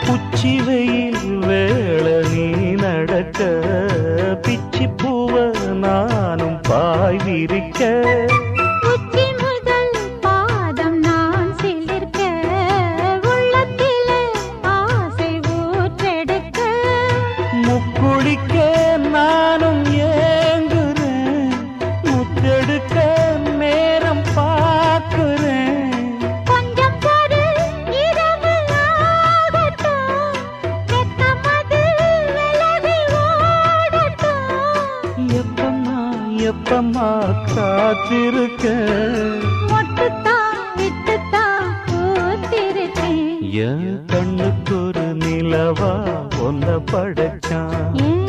உச்சி வெயில் வேள நீ நடக்க பிச்சி பூவ நானும் பாய் விரிக்க உச்சி முதல் பாதம் நான் சிலிர்க்க உள்ளத்திலே ஆசை ஊற்றெடுக்க முக்குளிக்க நானும் ஏங்குறேன் முத்தெடுக்க நேரம் பார்க்கிறேன் கொஞ்சம் பொறு இரவு ஆகட்டும் வெக்கமது விலகி ஓடட்டும் எப்பம்மா காத்திருக்க மொட்டுத்தான் விட்டுத்தான் பூத்திருக்கேன் என் கண்ணுக்கு ஒரு நிலவா ஒன்ன படைச்சான் ஏன்